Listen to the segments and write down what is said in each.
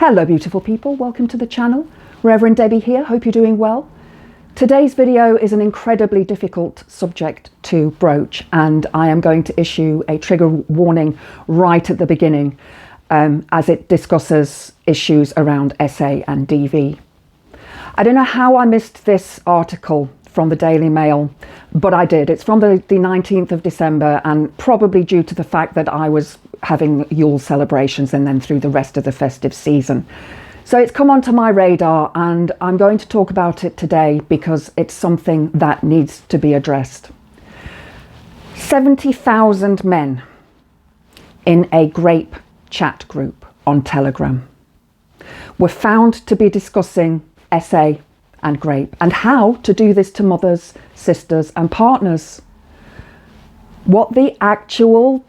Hello beautiful people, welcome to the channel. Reverend Debbie here, hope you're doing well. Today's video is an incredibly difficult subject to broach, and I am going to issue a trigger warning right at the beginning as it discusses issues around SA and DV. I don't know how I missed this article from the Daily Mail, but I did. It's from the 19th of December, and probably due to the fact that I was having Yule celebrations and then through the rest of the festive season. So it's come onto my radar, and I'm going to talk about it today because it's something that needs to be addressed. 70,000 men in a Grape chat group on Telegram were found to be discussing SA and Grape and how to do this to mothers, sisters and partners. What the actual...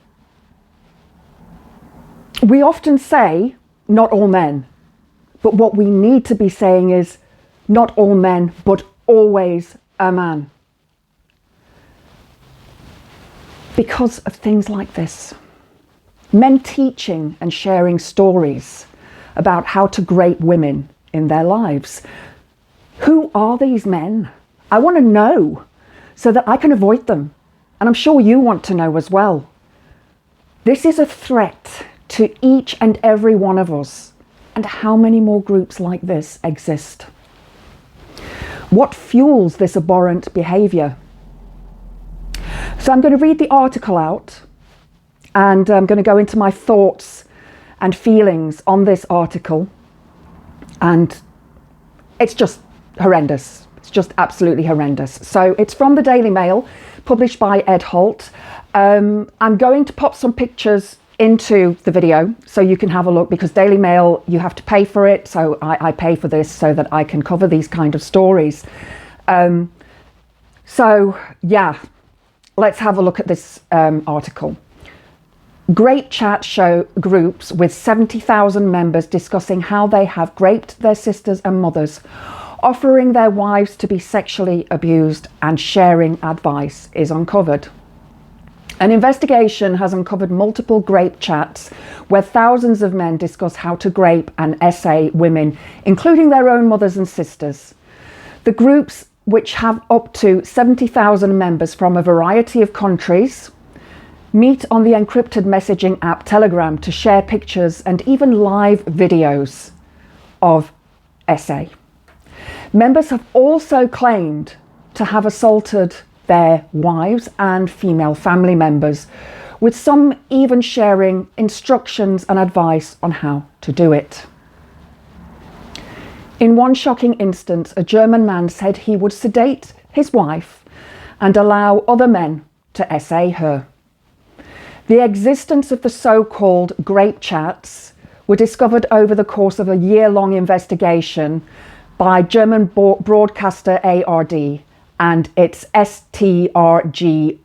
We often say not all men, but what we need to be saying is not all men, but always a man. Because of things like this. Men teaching and sharing stories about how to grape women in their lives. Who are these men? I want to know so that I can avoid them. And I'm sure you want to know as well. This is a threat to each and every one of us. And how many more groups like this exist? What fuels this abhorrent behaviour? So I'm going to read the article out, and I'm going to go into my thoughts and feelings on this article. And it's just horrendous. It's just absolutely horrendous. So it's from the Daily Mail, published by Ed Holt. I'm going to pop some pictures into the video so you can have a look, because Daily Mail, you have to pay for it. So I pay for this so that I can cover these kind of stories. So yeah, let's have a look at this article. Grape chat show groups with 70,000 members discussing how they have graped their sisters and mothers, offering their wives to be sexually abused and sharing advice is uncovered. An investigation has uncovered multiple grape chats where thousands of men discuss how to grape and SA women, including their own mothers and sisters. The groups, which have up to 70,000 members from a variety of countries, meet on the encrypted messaging app Telegram to share pictures and even live videos of SA. Members have also claimed to have assaulted their wives and female family members, with some even sharing instructions and advice on how to do it. In one shocking instance, a German man said he would sedate his wife and allow other men to SA her. The existence of the so-called grape chats were discovered over the course of a year-long investigation by German broadcaster ARD and its STRG_F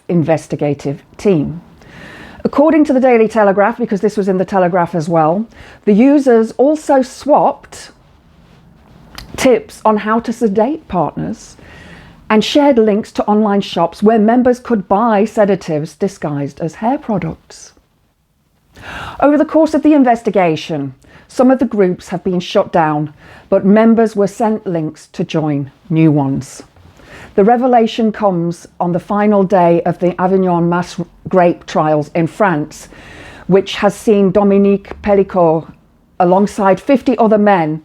investigative team. According to the Daily Telegraph, because this was in the Telegraph as well, the users also swapped tips on how to sedate partners and shared links to online shops where members could buy sedatives disguised as hair products. Over the course of the investigation, some of the groups have been shut down, but members were sent links to join new ones. The revelation comes on the final day of the Avignon mass grape trials in France, which has seen Dominique Pellicourt, alongside 50 other men,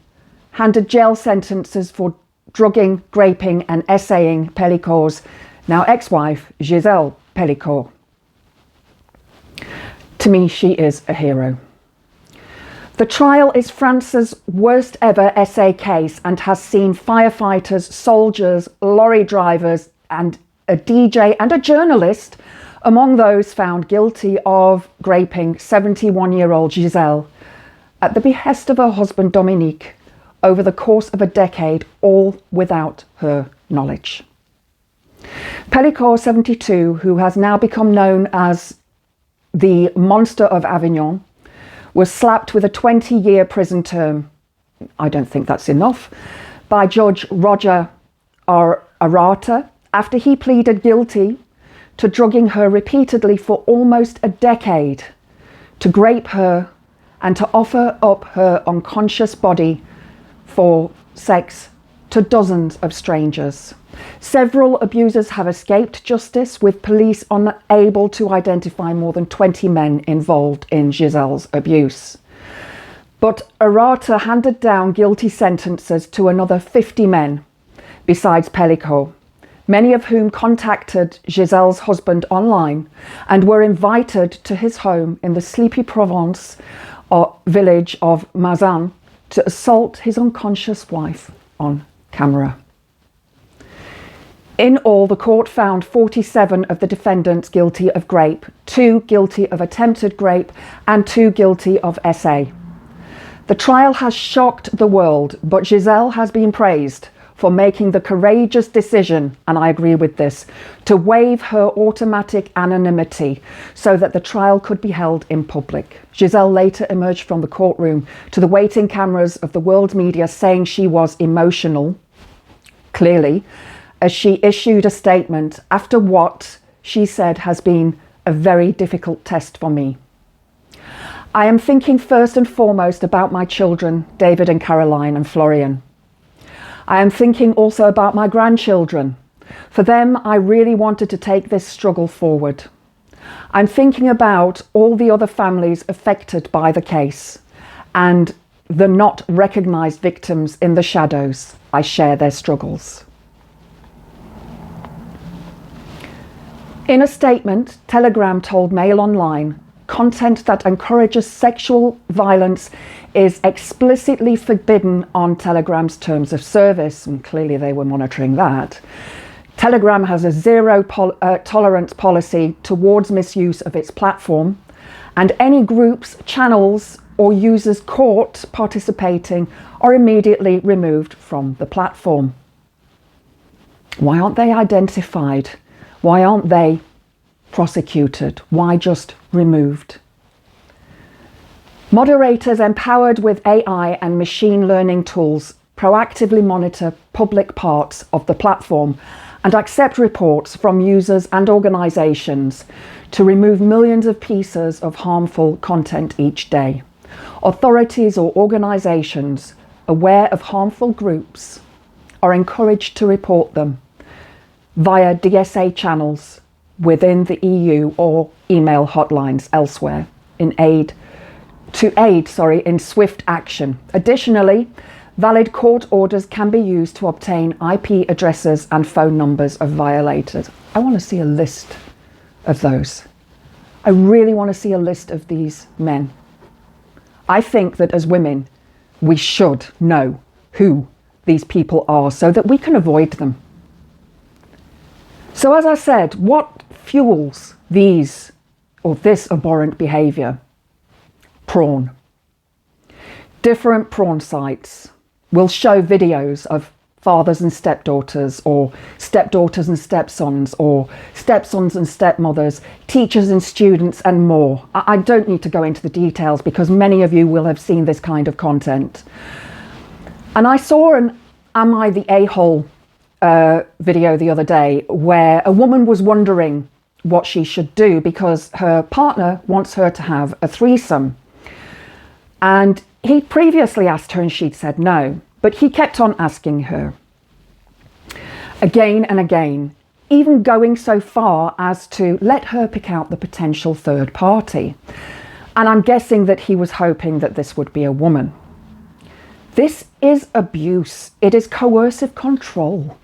handed jail sentences for drugging, graping and SAing Pellicourt's now ex-wife, Gisèle Pellicourt. To me, she is a hero. The trial is France's worst ever SA case and has seen firefighters, soldiers, lorry drivers and a DJ and a journalist among those found guilty of graping 71-year-old Gisèle at the behest of her husband Dominique over the course of a decade, all without her knowledge. Pellicourt, 72, who has now become known as the Monster of Avignon, was slapped with a 20-year prison term, I don't think that's enough, by Judge Roger Arata after he pleaded guilty to drugging her repeatedly for almost a decade, to grape her and to offer up her unconscious body for sex to dozens of strangers. Several abusers have escaped justice, with police unable to identify more than 20 men involved in Giselle's abuse. But Arata handed down guilty sentences to another 50 men, besides Pellico, many of whom contacted Giselle's husband online and were invited to his home in the sleepy Provence village of Mazan to assault his unconscious wife on camera. In all, the court found 47 of the defendants guilty of Grape, 2 guilty of attempted Grape, and 2 guilty of SA. The trial has shocked the world, but Giselle has been praised for making the courageous decision, and I agree with this, to waive her automatic anonymity so that the trial could be held in public. Giselle later emerged from the courtroom to the waiting cameras of the world media saying she was emotional, clearly, as she issued a statement after what she said has been a very difficult test for me. I am thinking first and foremost about my children, David and Caroline and Florian. I am thinking also about my grandchildren. For them, I really wanted to take this struggle forward. I'm thinking about all the other families affected by the case and the not recognised victims in the shadows. I share their struggles. In a statement, Telegram told Mail Online, content that encourages sexual violence is explicitly forbidden on Telegram's terms of service, and clearly they were monitoring that. Telegram has a zero tolerance policy towards misuse of its platform, and any groups, channels or users caught participating are immediately removed from the platform. Why aren't they identified? Why aren't they prosecuted? Why just removed? Moderators empowered with AI and machine learning tools proactively monitor public parts of the platform and accept reports from users and organisations to remove millions of pieces of harmful content each day. Authorities or organisations aware of harmful groups are encouraged to report them via DSA channels within the EU or email hotlines elsewhere in swift action. Additionally, valid court orders can be used to obtain IP addresses and phone numbers of violators. I want to see a list of those. I really want to see a list of these men. I think that as women, we should know who these people are so that we can avoid them. So as I said, what fuels this abhorrent behaviour? Porn. Different porn sites will show videos of fathers and stepdaughters, or stepdaughters and stepsons, or stepsons and stepmothers, teachers and students, and more. I don't need to go into the details because many of you will have seen this kind of content. And I saw an Am I the A-hole video the other day where a woman was wondering what she should do because her partner wants her to have a threesome. And he previously asked her and she'd said no, but he kept on asking her again and again, even going so far as to let her pick out the potential third party. And I'm guessing that he was hoping that this would be a woman. This is abuse. It is coercive control.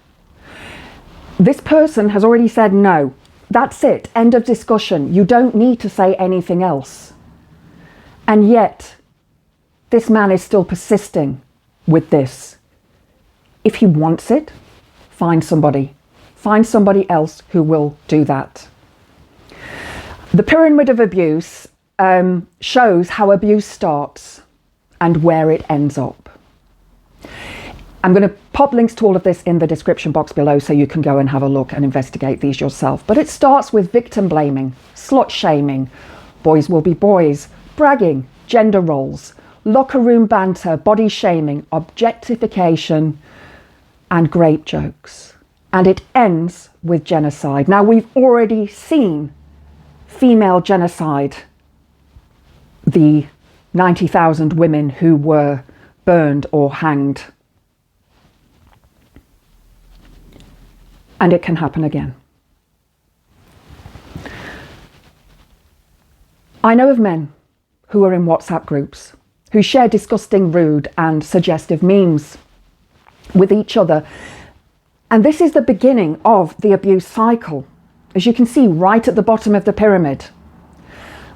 This person has already said no. That's it. End of discussion. You don't need to say anything else. And yet, this man is still persisting with this. If he wants it, find somebody. Find somebody else who will do that. The pyramid of abuse shows how abuse starts and where it ends up. I'm going to pop links to all of this in the description box below so you can go and have a look and investigate these yourself. But it starts with victim blaming, slut shaming, boys will be boys, bragging, gender roles, locker room banter, body shaming, objectification, and grape jokes. And it ends with genocide. Now, we've already seen female genocide, the 90,000 women who were burned or hanged. And it can happen again. I know of men who are in WhatsApp groups who share disgusting, rude and suggestive memes with each other. And this is the beginning of the abuse cycle, as you can see right at the bottom of the pyramid.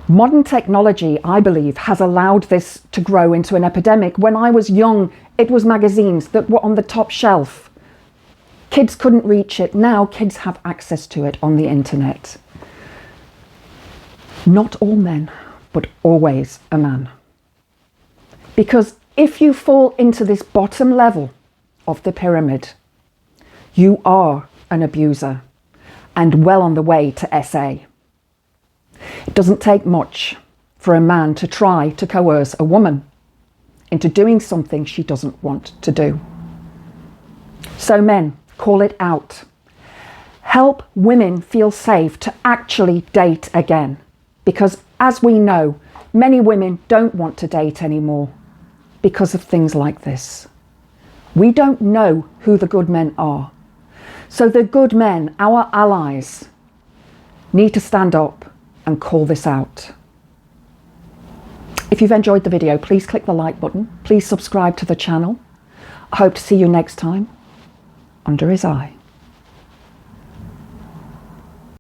Modern technology, I believe, has allowed this to grow into an epidemic. When I was young, it was magazines that were on the top shelf. Kids couldn't reach it. Now kids have access to it on the internet. Not all men, but always a man. Because if you fall into this bottom level of the pyramid, you are an abuser and well on the way to SA. It doesn't take much for a man to try to coerce a woman into doing something she doesn't want to do. So men, call it out. Help women feel safe to actually date again. Because as we know, many women don't want to date anymore because of things like this. We don't know who the good men are. So the good men, our allies, need to stand up and call this out. If you've enjoyed the video, please click the like button. Please subscribe to the channel. I hope to see you next time under his eye.